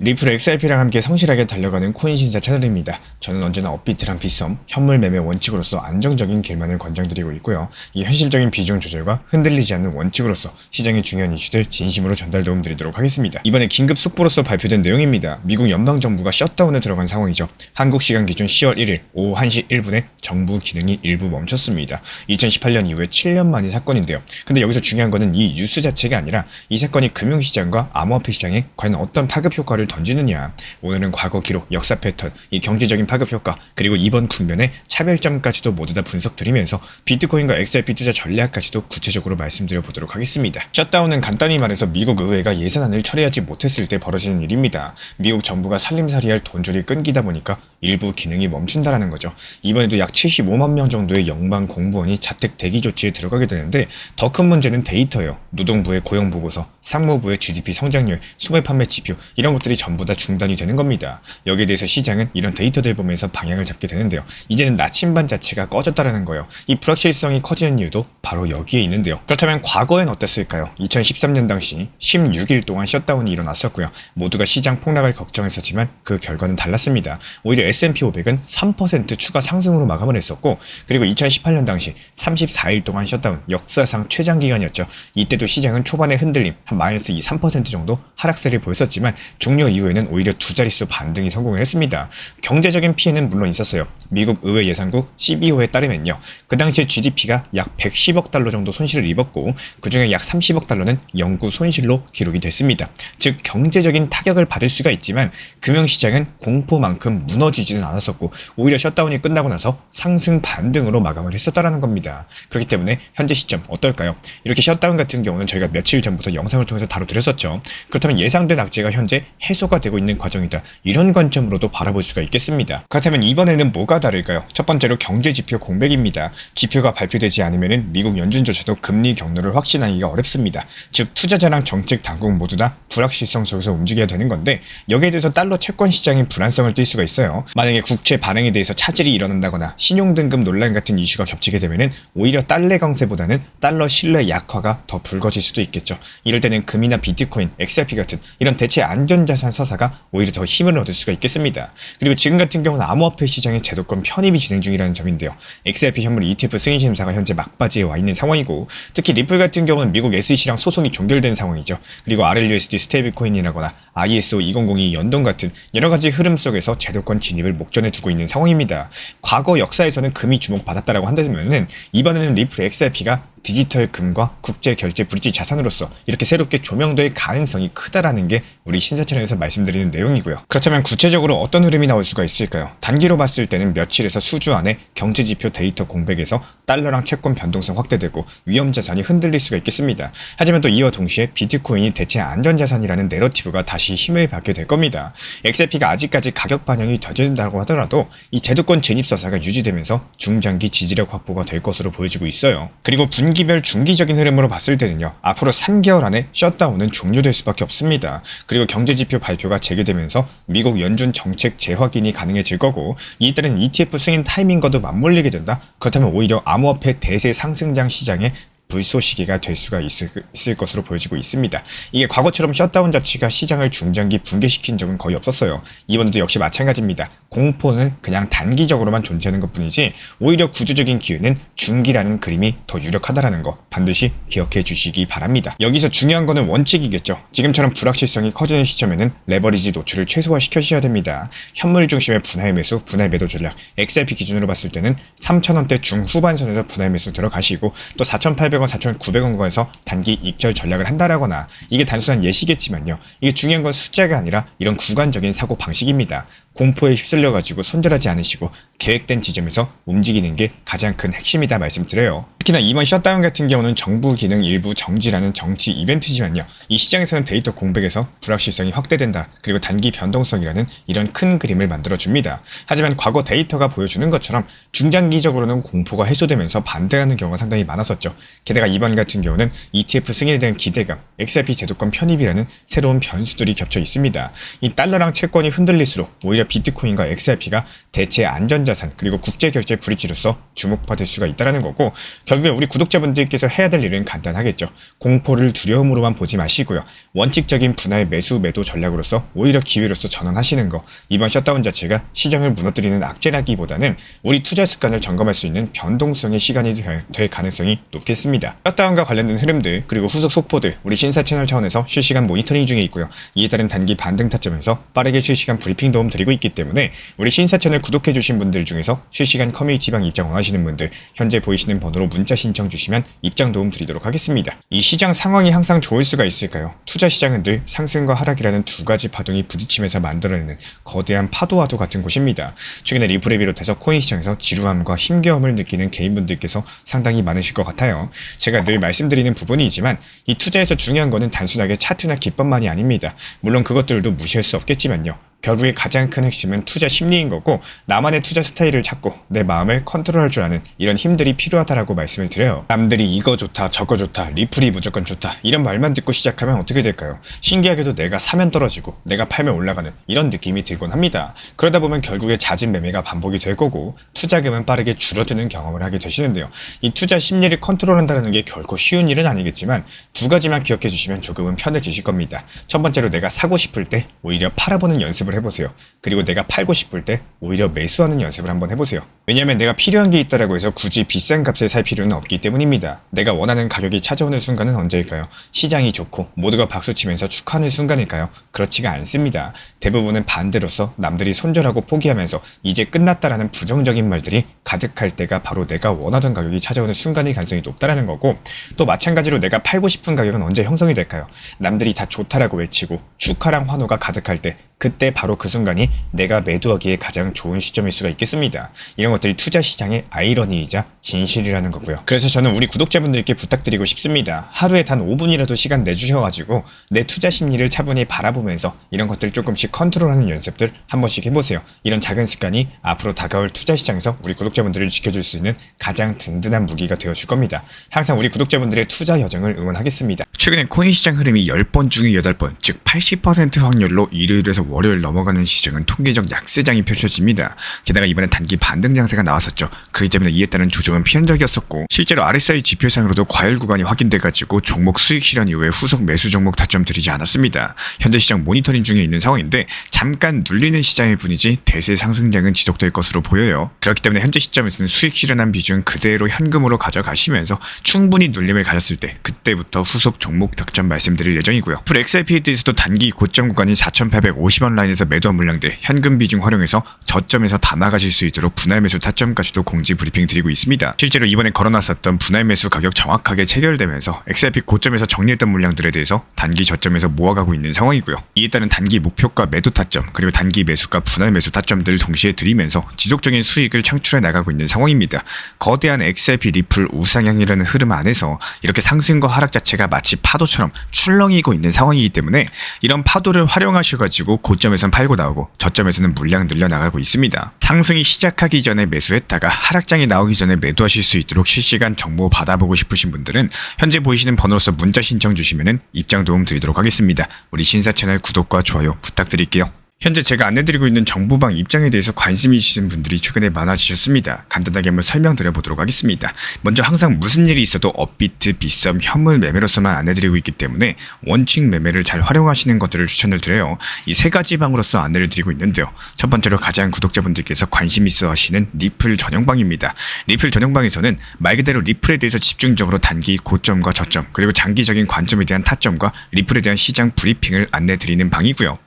리플 XRP랑 함께 성실하게 달려가는 코인 신사 채널입니다. 저는 언제나 업비트랑 빗썸, 현물 매매 원칙으로서 안정적인 길만을 권장드리고 있고요. 이 현실적인 비중 조절과 흔들리지 않는 원칙으로서 시장의 중요한 이슈들 진심으로 전달 도움 드리도록 하겠습니다. 이번에 긴급 속보로서 발표된 내용입니다. 미국 연방정부가 셧다운에 들어간 상황이죠. 한국 시간 기준 10월 1일 오후 1시 1분에 정부 기능이 일부 멈췄습니다. 2018년 이후에 7년 만의 사건인데요. 근데 여기서 중요한 거는 이 뉴스 자체가 아니라 이 사건이 금융시장과 암호화폐 시장에 과연 어떤 파급 효과를 던지느냐. 오늘은 과거 기록, 역사 패턴, 이 경제적인 파급 효과, 그리고 이번 국면의 차별점까지도 모두 다 분석드리면서 비트코인과 XRP 투자 전략까지도 구체적으로 말씀드려 보도록 하겠습니다. 셧다운은 간단히 말해서 미국 의회가 예산안을 처리하지 못했을 때 벌어지는 일입니다. 미국 정부가 살림살이할 돈줄이 끊기다 보니까 일부 기능이 멈춘다라는 거죠. 이번에도 약 75만 명 정도의 연방 공무원이 자택 대기 조치에 들어가게 되는데 더 큰 문제는 데이터예요. 노동부의 고용 보고서, 상무부의 GDP 성장률, 소매 판매 지표 이런 것들이 전부 다 중단이 되는 겁니다. 여기에 대해서 시장은 이런 데이터들 보면서 방향을 잡게 되는데요. 이제는 나침반 자체가 꺼졌다라는 거예요. 이 불확실성이 커지는 이유도 바로 여기에 있는데요. 그렇다면 과거엔 어땠을까요? 2013년 당시 16일 동안 셧다운이 일어났었고요. 모두가 시장 폭락을 걱정했었지만 그 결과는 달랐습니다. 오히려 S&P 500은 3% 추가 상승으로 마감을 했었고, 그리고 2018년 당시 34일 동안 셧다운, 역사상 최장 기간이었죠. 이때도 시장은 초반에 흔들림, 한 마이너스 3% 정도 하락세를 보였었지만 종료 이후에는 오히려 두 자릿수 반등이 성공을 했습니다. 경제적인 피해는 물론 있었어요. 미국 의회 예산국 CBO에 따르면요, 그 당시에 GDP가 약 110억 달러 정도 손실을 입었고, 그중에 약 30억 달러는 영구 손실로 기록이 됐습니다. 즉 경제적인 타격을 받을 수가 있지만 금융시장은 공포만큼 무너지지는 않았었고, 오히려 셧다운이 끝나고 나서 상승 반등으로 마감을 했었다라는 겁니다. 그렇기 때문에 현재 시점 어떨까요? 이렇게 셧다운 같은 경우는 저희가 며칠 전부터 영상을 통해서 다뤄드렸었죠. 그렇다면 예상된 악재가 현재 해소가 되고 있는 과정이다, 이런 관점으로도 바라볼 수가 있겠습니다. 그렇다면 이번에는 뭐가 다를까요? 첫 번째로 경제지표 공백입니다. 지표가 발표되지 않으면 미국 연준조차도 금리 경로를 확신하기가 어렵습니다. 즉 투자자랑 정책 당국 모두 다 불확실성 속에서 움직여야 되는 건데, 여기에 대해서 달러 채권 시장이 불안성을 띨 수가 있어요. 만약에 국채 반응에 대해서 차질이 일어난다거나 신용등급 논란 같은 이슈가 겹치게 되면 오히려 달러 강세보다는 달러 신뢰 약화가 더 불거질 수도 있겠죠. 이럴 때는 금이나 비트코인, XRP 같은 이런 대체 안전자산 서사가 오히려 더 힘을 얻을 수가 있겠습니다. 그리고 지금 같은 경우는 암호화폐 시장의 제도권 편입이 진행 중이라는 점인데요. XRP 현물 ETF 승인 심사가 현재 막바지에 와 있는 상황이고, 특히 리플 같은 경우는 미국 SEC랑 소송이 종결된 상황이죠. 그리고 RLUSD 스테이블코인이라거나 ISO 2002 연동 같은 여러가지 흐름 속에서 제도권 진입을 목전에 두고 있는 상황입니다. 과거 역사에서는 금이 주목받았다라고 한다면은 이번에는 리플 XRP가 디지털 금과 국제 결제 브릿지 자산으로서 이렇게 새롭게 조명될 가능성이 크다라는 게 우리 신사 채널에서 말씀드리는 내용이고요. 그렇다면 구체적으로 어떤 흐름이 나올 수가 있을까요? 단기로 봤을 때는 며칠에서 수주 안에 경제지표 데이터 공백에서 달러랑 채권 변동성 확대되고 위험자산이 흔들릴 수가 있겠습니다. 하지만 또 이와 동시에 비트코인이 대체 안전자산이라는 내러티브가 다시 힘을 받게 될 겁니다. XRP가 아직까지 가격 반영이 더뎌진다고 하더라도 이 제도권 진입 서사가 유지되면서 중장기 지지력 확보가 될 것으로 보여지고 있어요. 그리고 분기별 중기적인 흐름으로 봤을 때는요, 앞으로 3개월 안에 셧다운은 종료될 수밖에 없습니다. 그리고 경제지표 발표가 재개되면서 미국 연준 정책 재확인이 가능해질 거고, 이에 따른 ETF 승인 타이밍과도 맞물리게 된다? 그렇다면 오히려 암호화폐 대세 상승장 시장에 불쏘시개가 될 수가 있을 것으로 보여지고 있습니다. 이게 과거처럼 셧다운 자체가 시장을 중장기 붕괴시킨 적은 거의 없었어요. 이번에도 역시 마찬가지입니다. 공포는 그냥 단기적으로만 존재하는 것뿐이지 오히려 구조적인 기회는 중기라는 그림이 더 유력하다라는 거 반드시 기억해 주시기 바랍니다. 여기서 중요한 거는 원칙이겠죠. 지금처럼 불확실성이 커지는 시점에는 레버리지 노출을 최소화시켜주셔야 됩니다. 현물 중심의 분할 매수, 분할 매도 전략, XRP 기준으로 봤을 때는 3,000원대 중후반선에서 분할 매수 들어가시고, 또 4,800원 4,900원권에서 단기 익절 전략을 한다라거나, 이게 단순한 예시겠지만요, 이게 중요한 건 숫자가 아니라 이런 구간적인 사고 방식입니다. 공포에 휩쓸려가지고 손절하지 않으시고 계획된 지점에서 움직이는 게 가장 큰 핵심이다 말씀드려요. 특히나 이번 셧다운 같은 경우는 정부 기능 일부 정지라는 정치 이벤트지만요, 이 시장에서는 데이터 공백에서 불확실성이 확대된다, 그리고 단기 변동성이라는 이런 큰 그림을 만들어줍니다. 하지만 과거 데이터가 보여주는 것처럼 중장기적으로는 공포가 해소되면서 반등하는 경우가 상당히 많았었죠. 게다가 이번 같은 경우는 ETF 승인에 대한 기대감, XRP 제도권 편입이라는 새로운 변수들이 겹쳐 있습니다. 이 달러랑 채권이 흔들릴수록 오히려 오히려 비트코인과 XRP가 대체 안전자산 그리고 국제결제 브릿지로서 주목받을 수가 있다는 거고, 결국에 우리 구독자분들께서 해야 될 일은 간단하겠죠. 공포를 두려움으로만 보지 마시고요. 원칙적인 분할 매수 매도 전략으로서 오히려 기회로서 전환하시는 거, 이번 셧다운 자체가 시장을 무너뜨리는 악재라기보다는 우리 투자 습관을 점검할 수 있는 변동성의 시간이 될 가능성이 높겠습니다. 셧다운과 관련된 흐름들 그리고 후속 속보들 우리 신사 채널 차원에서 실시간 모니터링 중에 있고요. 이에 따른 단기 반등 타점에서 빠르게 실시간 브리핑 도움 드리고 있기 때문에 우리 신사 채널 구독해주신 분들 중에서 실시간 커뮤니티방 입장 원하시는 분들 현재 보이시는 번호로 문자 신청 주시면 입장 도움 드리도록 하겠습니다. 이 시장 상황이 항상 좋을 수가 있을까요? 투자 시장은 늘 상승과 하락이라는 두 가지 파동이 부딪히면서 만들어내는 거대한 파도와도 같은 곳입니다. 최근에 리플을 비롯해서 코인 시장에서 지루함과 힘겨움을 느끼는 개인분들께서 상당히 많으실 것 같아요. 제가 늘 말씀드리는 부분이지만 이 투자에서 중요한 거는 단순하게 차트나 기법만이 아닙니다. 물론 그것들도 무시할 수 없겠지만요. 결국에 가장 큰 핵심은 투자 심리인 거고, 나만의 투자 스타일을 찾고 내 마음을 컨트롤할 줄 아는 이런 힘들이 필요하다라고 말씀을 드려요. 남들이 이거 좋다 저거 좋다 리플이 무조건 좋다 이런 말만 듣고 시작하면 어떻게 될까요? 신기하게도 내가 사면 떨어지고 내가 팔면 올라가는 이런 느낌이 들곤 합니다. 그러다 보면 결국에 잦은 매매가 반복이 될 거고 투자금은 빠르게 줄어드는 경험을 하게 되시는데요. 이 투자 심리를 컨트롤한다는 게 결코 쉬운 일은 아니겠지만 두 가지만 기억해 주시면 조금은 편해지실 겁니다. 첫 번째로 내가 사고 싶을 때 오히려 팔아보는 연습을 해보세요. 그리고 내가 팔고 싶을 때 오히려 매수하는 연습을 한번 해보세요. 왜냐하면 내가 필요한 게 있다라고 해서 굳이 비싼 값에 살 필요는 없기 때문입니다. 내가 원하는 가격이 찾아오는 순간은 언제일까요? 시장이 좋고 모두가 박수치면서 축하하는 순간일까요? 그렇지가 않습니다. 대부분은 반대로서 남들이 손절하고 포기하면서 이제 끝났다라는 부정적인 말들이 가득할 때가 바로 내가 원하던 가격이 찾아오는 순간일 가능성이 높다라는 거고, 또 마찬가지로 내가 팔고 싶은 가격은 언제 형성이 될까요? 남들이 다 좋다라고 외치고 축하랑 환호가 가득할 때, 그때 바로 그 순간이 내가 매도하기에 가장 좋은 시점일 수가 있겠습니다. 이런 것들이 투자 시장의 아이러니이자 진실이라는 거고요. 그래서 저는 우리 구독자분들께 부탁드리고 싶습니다. 하루에 단 5분이라도 시간 내주셔가지고 내 투자 심리를 차분히 바라보면서 이런 것들을 조금씩 컨트롤하는 연습들 한 번씩 해보세요. 이런 작은 습관이 앞으로 다가올 투자 시장에서 우리 구독자분들을 지켜줄 수 있는 가장 든든한 무기가 되어줄 겁니다. 항상 우리 구독자분들의 투자 여정을 응원하겠습니다. 최근에 코인 시장 흐름이 10번 중에 8번, 즉 80% 확률로 일요일에서 월요일 넘어가는 시장은 통계적 약세장이 펼쳐집니다. 게다가 이번에 단기 반등 장세가 나왔었죠. 그렇기 때문에 이에 따른 조정은 피한적이었었고, 실제로 RSI 지표상으로도 과열 구간이 확인돼가지고 종목 수익 실현 이후에 후속 매수 종목 타점 드리지 않았습니다. 현재 시장 모니터링 중에 있는 상황인데 잠깐 눌리는 시장일 뿐이지 대세 상승장은 지속될 것으로 보여요. 그렇기 때문에 현재 시점에서는 수익 실현한 비중 그대로 현금으로 가져가시면서 충분히 눌림을 가졌을 때 그때부터 후속 종목 타점 말씀드릴 예정이고요. XRP에 대해서도 단기 고점 구간인 4,850원 라인에서 매도한 물량들 현금 비중 활용해서 저점에서 다 나가실 수 있도록 분할 매수 타점까지도 공지 브리핑 드리고 있습니다. 실제로 이번에 걸어놨었던 분할 매수 가격 정확하게 체결되면서 XRP 고점에서 정리했던 물량들에 대해서 단기 저점에서 모아가고 있는 상황이고요. 이에 따른 단기 목표가 매도 타점 그리고 단기 매수가 분할 매수 타점들을 동시에 드리면서 지속적인 수익을 창출해 나가고 있는 상황입니다. 거대한 XRP 리플 우상향이라는 흐름 안에서 이렇게 상승과 하락 자체가 마치 파도처럼 출렁이고 있는 상황이기 때문에 이런 파도를 활용하셔가지고 고점에선 팔고 나오고 저점에서는 물량 늘려나가고 있습니다. 상승이 시작하기 전에 매수했다가 하락장이 나오기 전에 매도하실 수 있도록 실시간 정보 받아보고 싶으신 분들은 현재 보이시는 번호로서 문자 신청 주시면 입장 도움 드리도록 하겠습니다. 우리 신사 채널 구독과 좋아요 부탁드릴게요. 현재 제가 안내드리고 있는 정보방 입장에 대해서 관심이 있으신 분들이 최근에 많아지셨습니다. 간단하게 한번 설명드려 보도록 하겠습니다. 먼저 항상 무슨 일이 있어도 업비트, 빗썸, 현물 매매로서만 안내드리고 있기 때문에 원칙 매매를 잘 활용하시는 것들을 추천을 드려요. 이 세 가지 방으로서 안내를 드리고 있는데요. 첫 번째로 가장 구독자분들께서 관심 있어 하시는 리플 전용방입니다. 리플 전용방에서는 말 그대로 리플에 대해서 집중적으로 단기 고점과 저점 그리고 장기적인 관점에 대한 타점과 리플에 대한 시장 브리핑을 안내드리는 방이고요.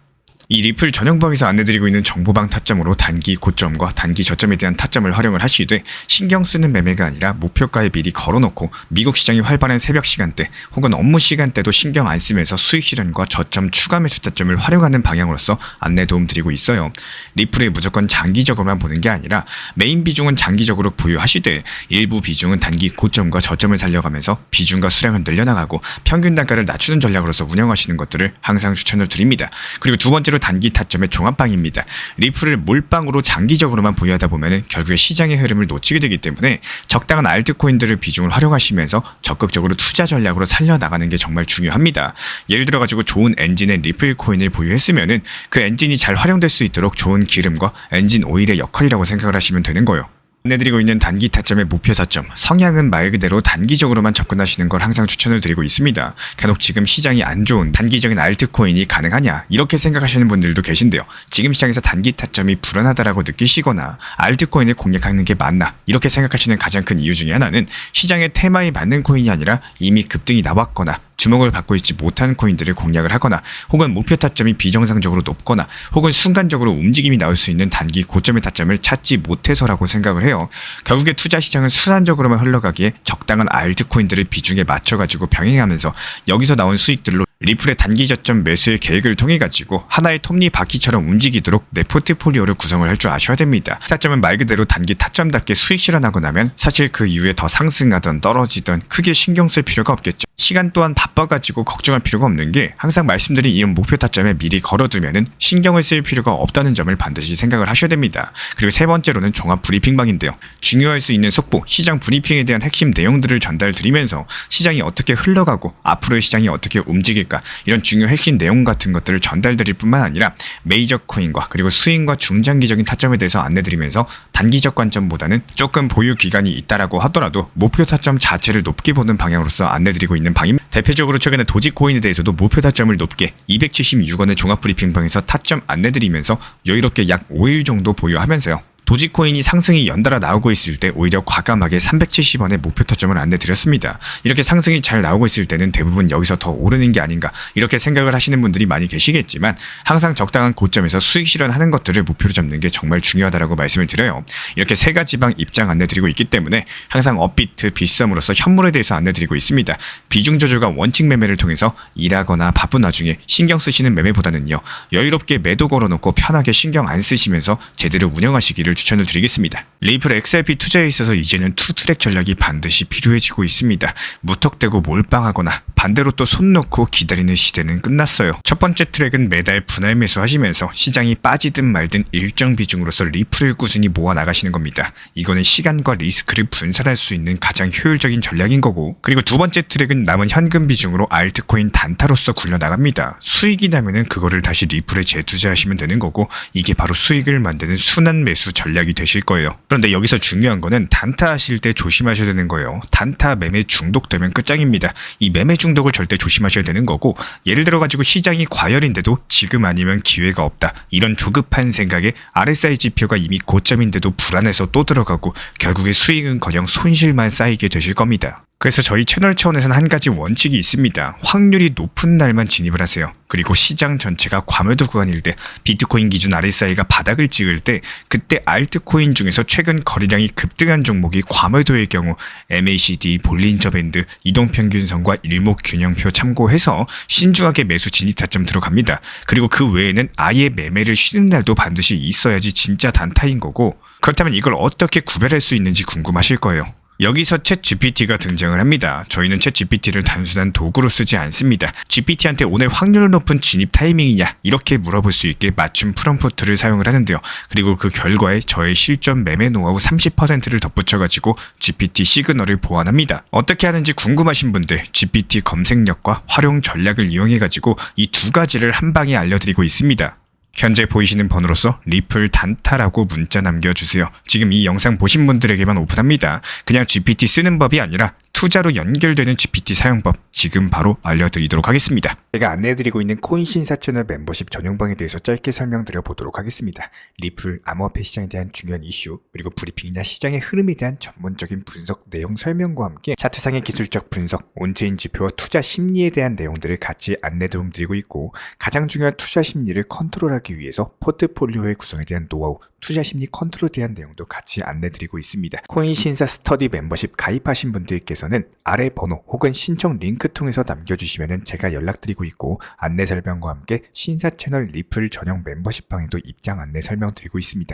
이 리플 전용방에서 안내드리고 있는 정보방 타점으로 단기 고점과 단기 저점에 대한 타점을 활용을 하시되 신경 쓰는 매매가 아니라 목표가에 미리 걸어놓고 미국 시장이 활발한 새벽 시간대 혹은 업무 시간대도 신경 안 쓰면서 수익 실현과 저점 추가 매수 타점을 활용하는 방향으로서 안내 도움 드리고 있어요. 리플에 무조건 장기적으로만 보는 게 아니라 메인 비중은 장기적으로 보유하시되 일부 비중은 단기 고점과 저점을 살려가면서 비중과 수량을 늘려나가고 평균 단가를 낮추는 전략으로서 운영하시는 것들을 항상 추천을 드립니다. 그리고 두 번째로 단기 타점의 종합방입니다. 리플을 몰빵으로 장기적으로만 보유하다 보면 결국에 시장의 흐름을 놓치게 되기 때문에 적당한 알트코인들을 비중을 활용하시면서 적극적으로 투자 전략으로 살려나가는 게 정말 중요합니다. 예를 들어가지고 좋은 엔진의 리플 코인을 보유했으면은 그 엔진이 잘 활용될 수 있도록 좋은 기름과 엔진 오일의 역할이라고 생각을 하시면 되는 거예요. 안내드리고 있는 단기 타점의 목표 타점, 성향은 말 그대로 단기적으로만 접근하시는 걸 항상 추천을 드리고 있습니다. 간혹 지금 시장이 안 좋은 단기적인 알트코인이 가능하냐 이렇게 생각하시는 분들도 계신데요. 지금 시장에서 단기 타점이 불안하다라고 느끼시거나 알트코인을 공략하는 게 맞나 이렇게 생각하시는 가장 큰 이유 중에 하나는 시장의 테마에 맞는 코인이 아니라 이미 급등이 나왔거나 주목을 받고 있지 못한 코인들을 공략을 하거나 혹은 목표 타점이 비정상적으로 높거나 혹은 순간적으로 움직임이 나올 수 있는 단기 고점의 타점을 찾지 못해서라고 생각을 해요. 결국에 투자 시장은 순환적으로만 흘러가기에 적당한 알트코인들을 비중에 맞춰가지고 병행하면서 여기서 나온 수익들로 리플의 단기 저점 매수의 계획을 통해 가지고 하나의 톱니바퀴처럼 움직이도록 내 포트폴리오를 구성을 할 줄 아셔야 됩니다. 타점은 말 그대로 단기 타점답게 수익 실현하고 나면 사실 그 이후에 더 상승하던 떨어지던 크게 신경 쓸 필요가 없겠죠. 시간 또한 바빠가지고 걱정할 필요가 없는 게 항상 말씀드린 이런 목표 타점에 미리 걸어두면은 신경을 쓸 필요가 없다는 점을 반드시 생각을 하셔야 됩니다. 그리고 세 번째로는 종합 브리핑방인데요. 중요할 수 있는 속보, 시장 브리핑에 대한 핵심 내용들을 전달드리면서 시장이 어떻게 흘러가고 앞으로의 시장이 어떻게 움직일까 이런 중요 핵심 내용 같은 것들을 전달드릴 뿐만 아니라 메이저 코인과 그리고 스윙과 중장기적인 타점에 대해서 안내드리면서 단기적 관점보다는 조금 보유 기간이 있다라고 하더라도 목표 타점 자체를 높게 보는 방향으로서 안내드리고 있는 방입니다. 대표적으로 최근에 도지코인에 대해서도 목표 타점을 높게 276원의 종합 브리핑방에서 타점 안내드리면서 여유롭게 약 5일 정도 보유하면서요. 도지코인이 상승이 연달아 나오고 있을 때 오히려 과감하게 370원의 목표 타점을 안내드렸습니다. 이렇게 상승이 잘 나오고 있을 때는 대부분 여기서 더 오르는 게 아닌가 이렇게 생각을 하시는 분들이 많이 계시겠지만 항상 적당한 고점에서 수익 실현하는 것들을 목표로 잡는 게 정말 중요하다고 말씀을 드려요. 이렇게 세 가지 방 입장 안내드리고 있기 때문에 항상 업비트, 빗썸으로서 현물에 대해서 안내드리고 있습니다. 비중 조절과 원칙 매매를 통해서 일하거나 바쁜 와중에 신경 쓰시는 매매보다는요. 여유롭게 매도 걸어놓고 편하게 신경 안 쓰시면서 제대로 운영하시기를 추천을 드리겠습니다. 리플 XRP 투자에 있어서 이제는 투트랙 전략이 반드시 필요해지고 있습니다. 무턱대고 몰빵하거나 반대로 또 손 놓고 기다리는 시대는 끝났어요. 첫 번째 트랙은 매달 분할 매수하시면서 시장이 빠지든 말든 일정 비중으로서 리플을 꾸준히 모아 나가시는 겁니다. 이거는 시간과 리스크를 분산할 수 있는 가장 효율적인 전략인 거고, 그리고 두 번째 트랙은 남은 현금 비중으로 알트코인 단타로서 굴려나갑니다. 수익이 나면은 그거를 다시 리플에 재투자하시면 되는 거고, 이게 바로 수익을 만드는 순환 매수 전략이 되실 거예요. 그런데 여기서 중요한 거는 단타 하실 때 조심하셔야 되는 거예요. 단타 매매 중독되면 끝장입니다. 이 매매 중독을 절대 조심하셔야 되는 거고, 예를 들어 가지고 시장이 과열인데도 지금 아니면 기회가 없다, 이런 조급한 생각에 RSI 지표가 이미 고점인데도 불안해서 또 들어가고 결국에 수익은커녕 손실만 쌓이게 되실 겁니다. 그래서 저희 채널 차원에서는 한 가지 원칙이 있습니다. 확률이 높은 날만 진입을 하세요. 그리고 시장 전체가 과매도 구간일 때, 비트코인 기준 RSI가 바닥을 찍을 때, 그때 알트코인 중에서 최근 거래량이 급등한 종목이 과매도의 경우 MACD, 볼린저 밴드, 이동평균선과 일목균형표 참고해서 신중하게 매수 진입 타점 들어갑니다. 그리고 그 외에는 아예 매매를 쉬는 날도 반드시 있어야지 진짜 단타인 거고, 그렇다면 이걸 어떻게 구별할 수 있는지 궁금하실 거예요. 여기서 챗 GPT가 등장을 합니다. 저희는 챗 GPT를 단순한 도구로 쓰지 않습니다. GPT한테 오늘 확률 높은 진입 타이밍이냐 이렇게 물어볼 수 있게 맞춤 프롬프트를 사용을 하는데요. 그리고 그 결과에 저의 실전 매매 노하우 30%를 덧붙여가지고 GPT 시그널을 보완합니다. 어떻게 하는지 궁금하신 분들 GPT 검색력과 활용 전략을 이용해가지고 이 두 가지를 한 방에 알려드리고 있습니다. 현재 보이시는 번호로서 리플 단타라고 문자 남겨주세요. 지금 이 영상 보신 분들에게만 오픈합니다. 그냥 GPT 쓰는 법이 아니라 투자로 연결되는 GPT 사용법 지금 바로 알려드리도록 하겠습니다. 제가 안내해드리고 있는 코인 신사 채널 멤버십 전용방에 대해서 짧게 설명드려 보도록 하겠습니다. 리플, 암호화폐 시장에 대한 중요한 이슈, 그리고 브리핑이나 시장의 흐름에 대한 전문적인 분석 내용 설명과 함께 차트상의 기술적 분석, 온체인 지표와 투자 심리에 대한 내용들을 같이 안내 도움드리고 있고, 가장 중요한 투자 심리를 컨트롤하기 위해서 포트폴리오의 구성에 대한 노하우, 투자 심리 컨트롤에 대한 내용도 같이 안내드리고 있습니다. 코인 신사 스터디 멤버십 가입하신 분들께서는 아래 번호 혹은 신청 링크 통해서 남겨주시면 제가 연락드리고 있고, 안내 설명과 함께 신사 채널 리플 전용 멤버십 방에도 입장 안내 설명드리고 있습니다.